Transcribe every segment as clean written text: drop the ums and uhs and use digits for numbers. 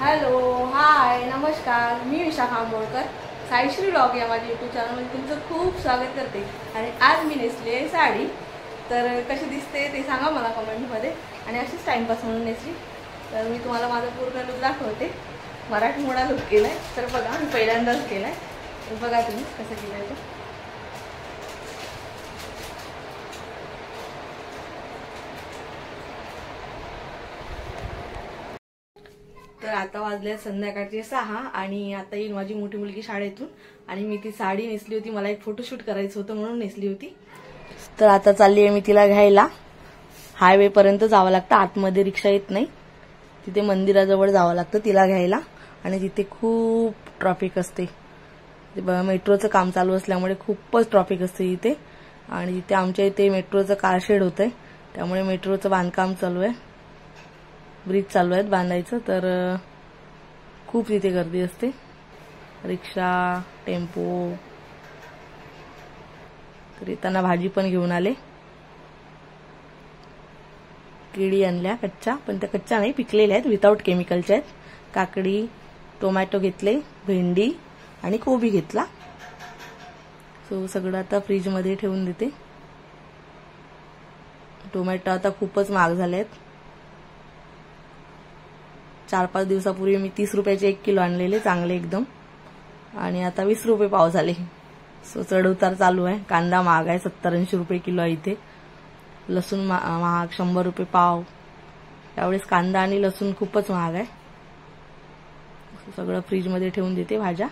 Hello, हाय, नमस्कार. मी Vishakha Ambolkar. Saishree vlog या माझ्या यूट्यूब चॅनलमध्ये तुमचं खूप स्वागत करते. आणि आज मी नेसली आहे साडी. तर कशी दिसते ते सांगा मला कमेंटमध्ये. आणि अशीच टाइमपास म्हणून नेसली. तर मी तुम्हाला माझा पूर्ण लुक दाखवते. मराठी मोडा लुक केला आहे. तर बघा, मी पहिल्यांदाच केला आहे. तर बघा तुम्ही कसं केलं आहे ते. तर आता वाजले संध्याकाळचे 6 आणि आता येईल माझी मोठी मुलगी शाळेतून. आणि मी ती साडी नेसली होती, मला एक फोटोशूट करायचं होतं म्हणून नेसली होती. तर आता चालली आहे मी तिला घ्यायला. हायवे पर्यंत जावं लागतं, आतमध्ये रिक्षा येत नाही. तिथे मंदिराजवळ जावं लागतं तिला घ्यायला. आणि तिथे खूप ट्रॅफिक असते. मेट्रोचं काम चालू असल्यामुळे खूपच ट्रॅफिक असते इथे. आणि तिथे आमच्या इथे मेट्रोचं कारशेड होतंय, त्यामुळे मेट्रोचं बांधकाम चालू आहे. ब्रिज चालू आहेत बांधायचं. तर खूप तिथे गर्दी असते. रिक्षा, टेम्पो. तर येताना भाजी पण घेऊन आले. केळी आणल्या कच्च्या, पण त्या कच्च्या नाही, पिकलेल्या आहेत, विदाऊट केमिकलच्या आहेत. काकडी, टोमॅटो घेतले, भेंडी आणि कोबी घेतला. सो सगळं आता फ्रीजमध्ये ठेवून देते. टोमॅटो आता खूपच महाग झाले आहेत. 4-5 दिवसापूर्वी मी 30 रुपयाचे 1 किलो आणलेले, चांगले एकदम. आणि आता 20 रुपये पाव झाले. सो चढउतार चालू आहे. कांदा महाग आहे, 70-80 रुपये किलो आहे इथे. लसूण महाग, 100 रुपये पाव. यावेळेस कांदा आणि लसूण खूपच महाग आहे. सगळं फ्रीजमध्ये ठेवून देते भाज्या.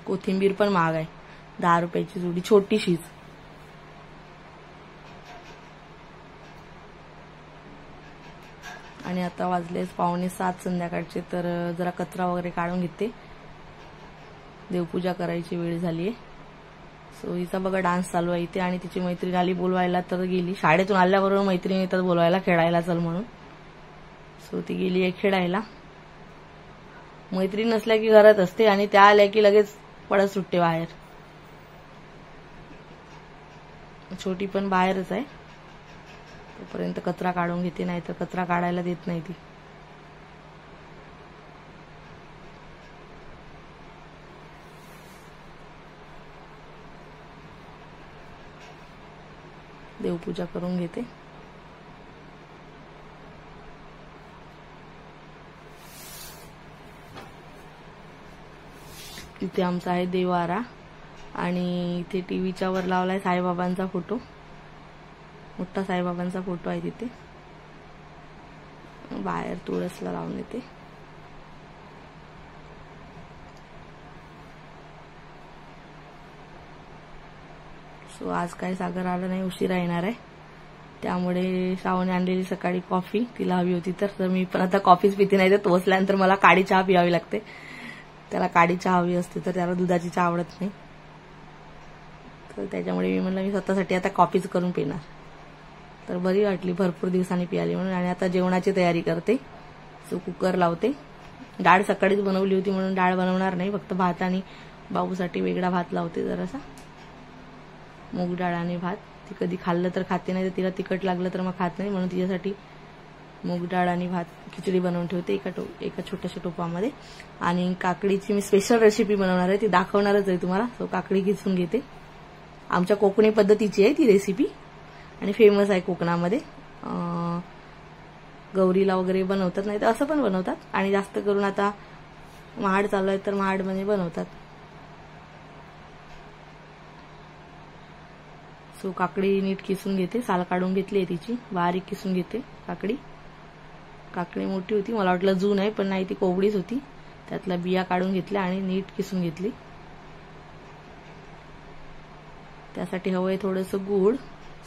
कोथिंबीर पण महाग आहे, 10 रुपयाची जुडी, छोटीशीच. आणि आता वाजले 6:45 संध्याकाळचे. तर जरा कचरा वगैरे काढून घेते. देवपूजा करायची वेळ झालीये. सो हिचा बघा डान्स चालू आहे इथे. आणि तिची मैत्रीण आली बोलवायला, तर गेली. शाळेतून आल्याबरोबर मैत्रिणी येतात बोलवायला, खेळायला चल म्हणून. सो ती गेली आहे खेळायला. मैत्रीण नसल्या की घरात असते, आणि त्या आल्या की लगेच पडत सुटते बाहेर. छोटी पण बाहेरच आहे. तोपर्यंत कचरा काढून घेते, नाही तर कचरा काढायला देत नाही ती. देवपूजा करून घेते. इथे आमचा आहे देवारा. आणि इथे टीव्हीच्या वर लावलाय साईबाबांचा फोटो. मोठा साईबाबांचा फोटो आहे तिथे. बाहेर तुळसला लावून येते. सो आज काय सागर आला नाही, उशिरा येणार आहे. त्यामुळे श्रावणी आणलेली सकाळी कॉफी तिला हवी होती. तर मी पण आता कॉफीच पिते, नाही तर पोहोचल्यानंतर मला काळी चहा पियावी लागते. त्याला काळी चहा हवी असते, तर त्याला दुधाची चहा आवडत नाही. तर त्याच्यामुळे मी म्हणलं मी स्वतःसाठी आता कॉफीच करून पिणार. तर बरी वाटली, भरपूर दिवसांनी पियाली म्हणून. आणि आता जेवणाची तयारी करते. सो कुकर लावते. डाळ सकाळीच बनवली होती म्हणून डाळ बनवणार नाही, फक्त भात आणि बाबूसाठी वेगळा भात लावते. जरासा मूग डाळ आणि भात. ती कधी खाल्लं तर खाते, नाही तर तिला तिखट लागलं तर मग खात नाही, म्हणून तिच्यासाठी मूग डाळ आणि भात खिचडी बनवून ठेवते एका छोट्याशा टोपामध्ये. आणि काकडीची मी स्पेशल रेसिपी बनवणार आहे, ती दाखवणारच आहे तुम्हाला. सो काकडी किसून घेते. आमच्या कोकणी पद्धतीची आहे ती रेसिपी आणि फेमस आहे कोकणामध्ये. गौरीला वगैरे बनवतात, नाही तर असं पण बनवतात. आणि जास्त करून आता महाड चालू आहे, तर महाडमध्ये बनवतात. सो काकडी नीट किसून घेते. साल काढून घेतली आहे तिची, बारीक किसून घेते काकडी. काकडी मोठी होती, मला वाटलं जून आहे, पण नाही, ती कोवडीच होती. त्यातल्या बिया काढून घेतल्या आणि नीट किसून घेतली. त्यासाठी हवंय थोडंसं गूळ.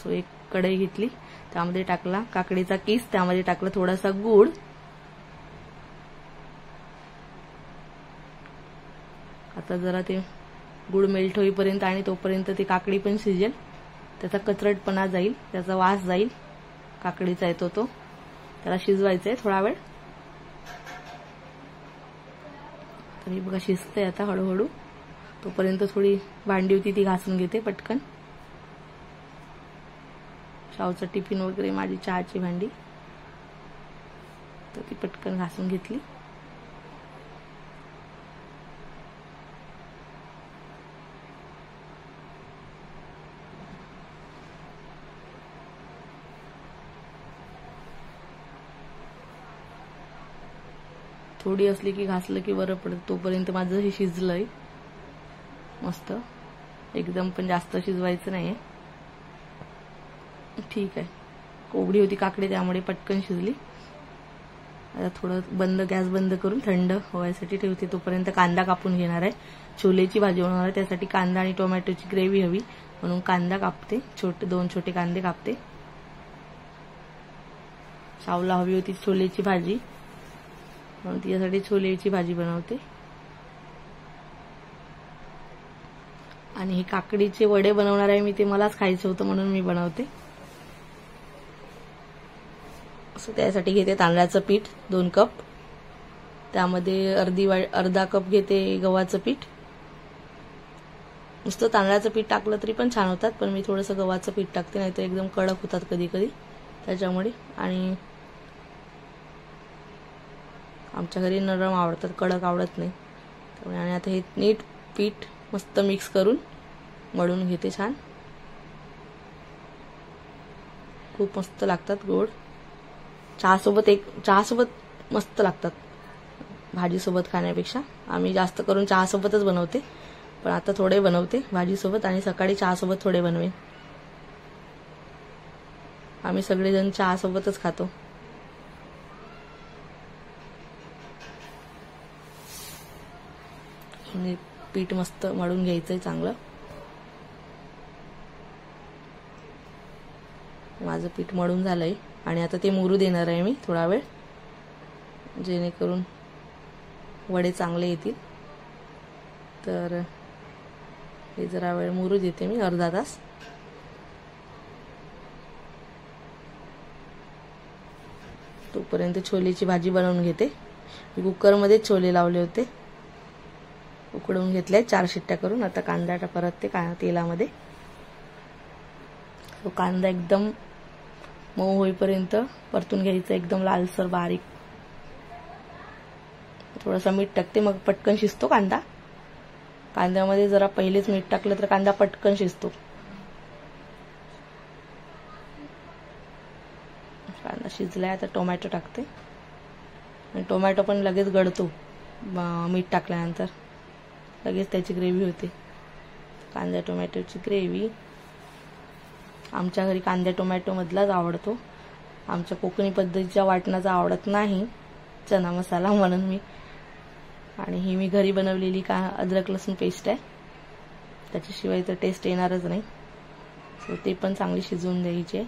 सो एक कढई घेतली, त्यामध्ये टाकला काकडीचा किस, त्यामध्ये टाकला थोडासा गूळ. आता जरा ते गूळ मेल्ट होईपर्यंत आणि तोपर्यंत ती काकडी पण शिजेल. त्याचा कचरटपणा जाईल, त्याचा वास जाईल, काकडीचा येतो तो. त्याला शिजवायचं आहे थोडा वेळ. तरी बघा शिजतंय आता हळूहळू. तोपर्यंत थोडी भांडी होती ती घासून घेते पटकन. शावचं टिफिन वगैरे, माझी चहाची भांडी, तर ती पटकन घासून घेतली. थोडी असली की घासलं की बरं पडतं. तोपर्यंत माझं हे शिजलंय मस्त एकदम, पण जास्त शिजवायचं नाहीये. ठीक आहे. कोवडी होती काकडी त्यामुळे पटकन शिजली. आता थोडं गॅस बंद करून थंड व्हायसाठी ठेवते. तोपर्यंत कांदा कापून घेणार आहे. छोलेची भाजी बनवणार आहे, त्यासाठी कांदा आणि टोमॅटोची ग्रेव्ही हवी म्हणून कांदा कापते. 2 छोटे कांदे कापते. शावला हवी होती छोलेची भाजी म्हणून तिच्यासाठी छोलेची भाजी बनवते. आणि हे काकडीचे वडे बनवणार आहे मी, ते मलाच खायचं होतं म्हणून मी बनवते. असं त्यासाठी घेते तांदळाचं पीठ 2 कप, त्यामध्ये अर्धा कप घेते गव्हाचं पीठ. नुसतं तांदळाचं पीठ टाकलं तरी पण छान होतात, पण मी थोडंसं गव्हाचं पीठ टाकते, नाहीतर एकदम कडक होतात कधी कधी त्याच्यामुळे. आणि आमच्या घरी नरम आवडतात, कडक आवडत नाही त्यामुळे. आणि आता हे नीट पीठ मस्त मिक्स करून मळून घेते छान. खूप मस्त लागतात गोड. चहासोबत मस्त लागतात भाजीसोबत खाण्यापेक्षा. आम्ही जास्त करून चहासोबतच बनवते, पण आता थोडे बनवते भाजीसोबत आणि सकाळी चहासोबत थोडे बनवेन. आम्ही सगळेजण चहासोबतच खातो. आणि पीठ मस्त मळून घ्यायचंय चांगलं. माझं पीठ मळून झालंय आणि आता ते मुरू देणार आहे मी थोडा वेळ, जेणेकरून वडे चांगले येतील. तर हे जरा वेळ मुरू देते मी, अर्धा तास. तोपर्यंत छोलेची भाजी बनवून घेते. मी कुकरमध्ये छोले लावले होते, उकडवून घेतले 4 शिट्ट्या करून. आता कांदा परतते तेलामध्ये. तो कांदा एकदम मऊ होईपर्यंत परतून घ्यायचा, एकदम लालसर बारीक. थोडंसं मीठ टाकते, मग पटकन शिजतो कांदा. कांद्यामध्ये जरा पहिलेच मीठ टाकलं तर कांदा पटकन शिजतो. कांदा शिजलाय, आता टोमॅटो टाकते. आणि टोमॅटो पण लगेच गळतो मीठ टाकल्यानंतर, लगेच त्याची ग्रेव्ही होते. कांदा टोमॅटोची ग्रेव्ही आमच्या घरी कांदा टोमॅटो मधलाच आवडतो. आमच्या कोकणी पद्धतीच्या वाटणाचा आवडत नाही चना मसाला, म्हणून मी. आणि ही मी घरी बनवलेली अद्रक लसूण पेस्ट आहे, त्याच्याशिवाय तर टेस्ट येणारच नाही. सो ते पण चांगली शिजवून द्यायची.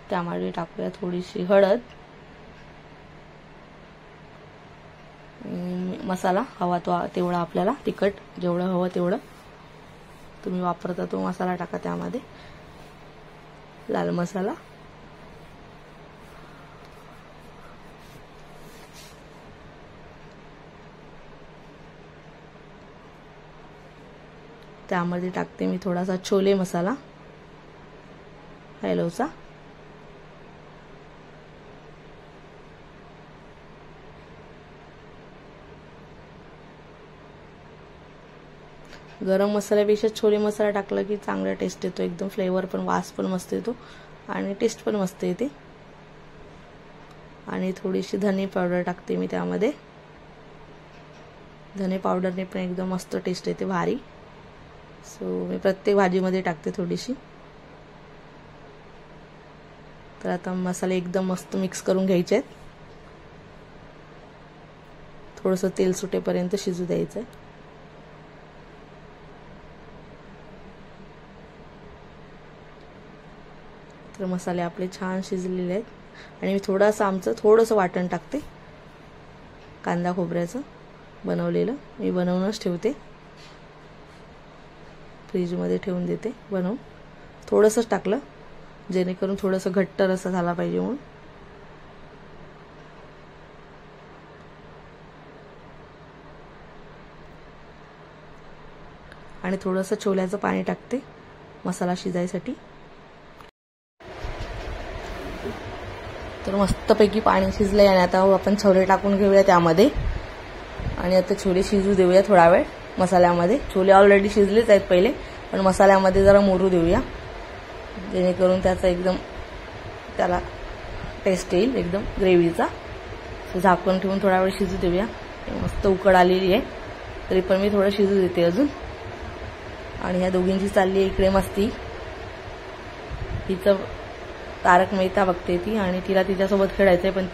त्यामध्ये टाकूया थोडीशी हळद. मसाला हवा तेवढा आपल्याला, तिखट जेवढं हवं तेवढं तुम्ही वापरता तो मसाला टाका त्यामध्ये. लाल मसाला, त्यामध्ये टाकते मी थोडासा छोले मसाला हॅलोचा. गरम मसाल्यापेक्षा छोले मसाला टाकला की चांगला टेस्ट येतो, एकदम फ्लेवर पण, वास पण मस्त येतो आणि टेस्ट पण मस्त येते. आणि थोडीशी धने पावडर टाकते मी त्यामध्ये. धने पावडरने पण एकदम मस्त टेस्ट येते, भारी. सो मी प्रत्येक भाजीमध्ये टाकते थोडीशी. तर आता मसाले एकदम मस्त मिक्स करून घ्यायचे आहेत. थोडंसं तेल सुटेपर्यंत शिजू द्यायचं आहे. तर मसाले आपले छान शिजलेले आहेत. आणि मी थोडंसं वाटण टाकते कांदा खोबऱ्याचं बनवलेलं, मी बनवूनच ठेवते. फ्रीजमध्ये ठेवून देते बनवून. थोडंसंच टाकलं जेणेकरून थोडंसं घट्ट रस्सा झाला पाहिजे म्हणून. आणि थोडंसं छोल्याचं पाणी टाकते मसाला शिजायसाठी. तर मस्तपैकी पाणी शिजलंय आणि आता आपण छोले टाकून घेऊया त्यामध्ये. आणि आता छोले शिजू देऊया थोडा वेळ मसाल्यामध्ये. छोले ऑलरेडी शिजलेच आहेत पहिले, पण मसाल्यामध्ये जरा मुरू देऊया जेणेकरून त्याचा एकदम त्याला टेस्ट येईल एकदम ग्रेव्हीचा. झाकून ठेवून थोडा वेळ शिजू देऊया. मस्त उकड आलेली आहे तरी पण मी थोडं शिजू देते अजून. आणि ह्या दोघींची चालली आहे इकडे मस्ती. हिचं तारक मेहता बघते ती आणि तिला तिच्यासोबत खेळायचंय, पण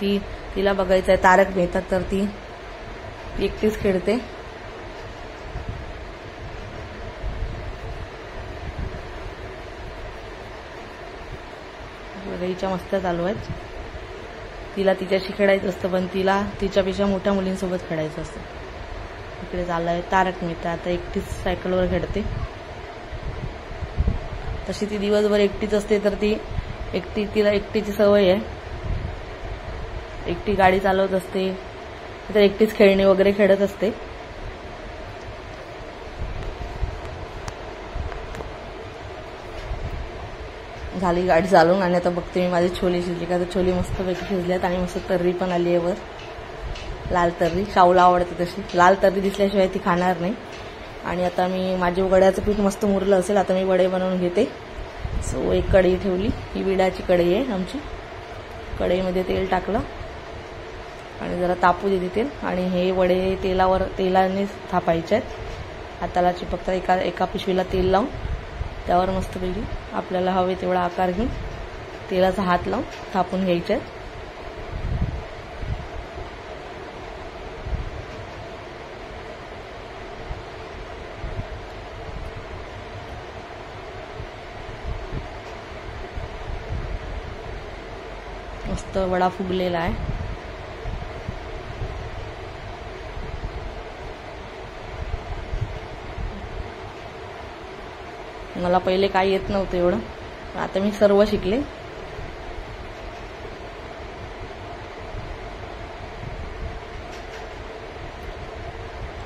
तिला बघायचंय तारक मेहता, तर ती एकटीच खेळते. वगैरेच्या मस्त्या चालू आहेत. तिला तिच्याशी खेळायचं असतं, पण तिला तिच्यापेक्षा मोठ्या मुलींसोबत खेळायचं असतं. इकडे चाललाय तारक मेहता. आता एकटीच सायकलवर खेळते. तशी ती दिवसभर एकटीच असते, तर तिला एकटीची सवय आहे. एकटी गाडी चालवत असते, तर एकटीच खेळणी वगैरे खेळत असते. झाली गाडी चालवून आणि आता बघते मी माझे छोले शिजले का. तर छोले मस्तपैकी शिजल्यात आणि मस्त तर्री पण आली आहे वर, लाल तर्री. शाऊला आवडते तशी लाल तर्री दिसल्याशिवाय ती खाणार नाही. आणि आता मी माझे वड्याचं पीठ मस्त मुरलं असेल, आता मी वडे बनवून घेते. सो एक कढई ठेवली, ही विडाची कढई आहे आमची. कढईमध्ये तेल टाकलं आणि जरा तापू देते तेल. आणि हे वडे तेलाने थापायचे आहेत. हाताला चिपकता एका पिशवीला तेल लावून त्यावर मस्तपैकी आपल्याला हवे तेवढा आकार घेऊन तेलाचा हात लावून थापून घ्यायचे आहेत. मस्त वडा फुगलेला आहे. मला पहिले काही येत नव्हतं एवढं, आता मी सर्व शिकले.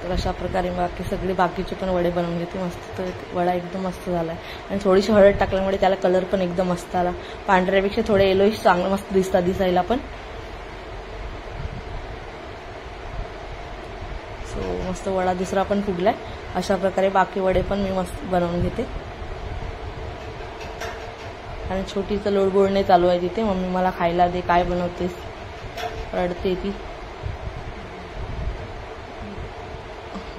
तर अशा प्रकारे बाकीचे पण वडे बनवून घेते. मस्त वडा एकदम मस्त झालाय. आणि थोडीशी हळद टाकल्यामुळे त्याला कलर पण एकदम मस्त आला. पांढऱ्यापेक्षा थोडे येलोइश चांगलं मस्त दिसायला पण. सो मस्त वडा दुसरा पण फुगलाय. अशा प्रकारे बाकी वडे पण मी मस्त बनवून घेते. आणि छोटीचं लोडबोडणे चालू आहे तिथे. मम्मी मला खायला दे, काय बनवतेस, रडते ती.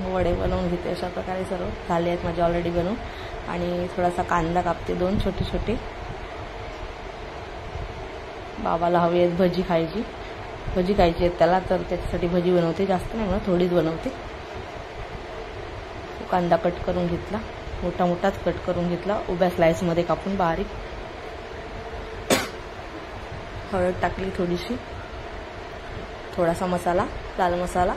वडे बनवून घेते. अशा प्रकारे सर्व झाले आहेत माझे ऑलरेडी बनवून. आणि थोडासा कांदा कापते, 2 छोटे छोटे. बाबाला हवी आहेत भजी खायची आहेत त्याला, तर त्याच्यासाठी भजी बनवते. जास्त नाही म्हणा, थोडीच बनवते. कांदा कट करून घेतला, मोठाच कट करून घेतला, उभ्या स्लाइसमध्ये कापून बारीक. हळद टाकली थोडीशी, थोडासा मसाला, लाल मसाला,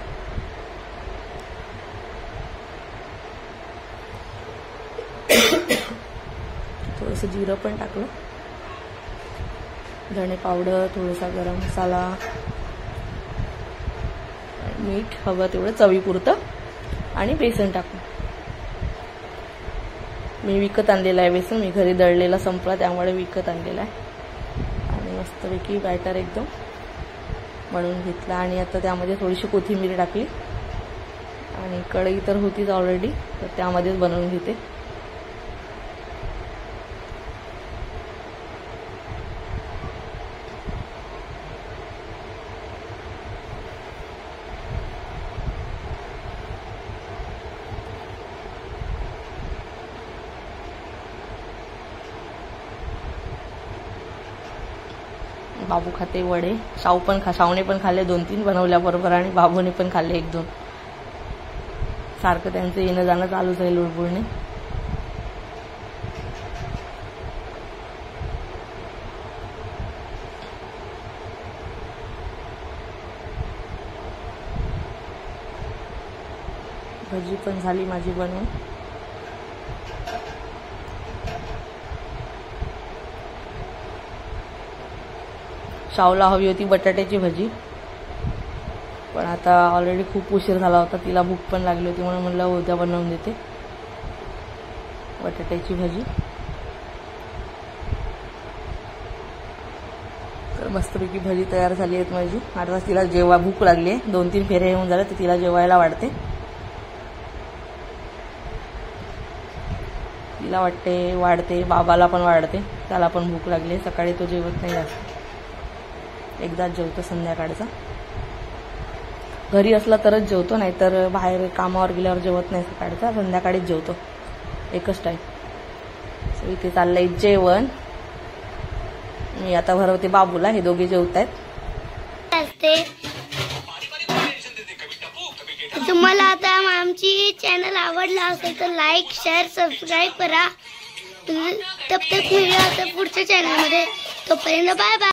थोडंसं जिरं पण टाकलं, धणे पावडर, थोडासा गरम मसाला, मीठ हवं तेवढं चवीपुरतं, आणि बेसन टाकलं. मी विकत आणलेलं आहे बेसन, मी घरी दळलेला संपला त्यामुळे विकत आणलेला आहे. आणि मस्तपैकी बॅटर एकदम बनवून घेतला. आणि आता त्यामध्ये थोडीशी कोथिंबीर टाकली. आणि कढई तर होतीच ऑलरेडी, तर त्यामध्येच बनवून घेते. बाबू खाते वडे, शाऊने पण खाल्ले 2-3 बनवल्याबरोबर, आणि बाबूने पण खाल्ले 1-2. सारखं त्यांचं येणं जाणं चालूच आहे लुडबुडणे. भजी पण झाली माझी बनवून. शावला हवी होती बटाट्याची भजी, पण आता ऑलरेडी खूप उशीर झाला होता, तिला भूक पण लागली होती म्हणून म्हणलं उद्या बनवून देते बटाट्याची भजी. तर मस्तपैकी भजी तयार झाली आहेत माझी. आता तिला जेव्हा भूक लागली आहे, 2-3 फेरे येऊन झाले तर तिला जेवायला वाढते. तिला वाढते, बाबाला पण वाढते, त्याला पण भूक लागली. सकाळी तो जेवत नाही जास्त, एकदाच जेवतो संध्याकाळचा. घरी असला तरच जेवतो, नाहीतर बाहेर कामावर गेल्यावर जेवत नाही. सकाळचा संध्याकाळीच जेवतो, एकच टाईम. सो इथे चाललंय जेवण. मी आता भरवते बाबूला, हे दोघे जेवत आहेत. तुम्हाला आता आमची चॅनल आवडला असेल तर लाईक, शेअर, सबस्क्राईब करा. तब तक मिळूया आता पुढच्या चॅनलमध्ये. तोपर्यंत बाय बाय.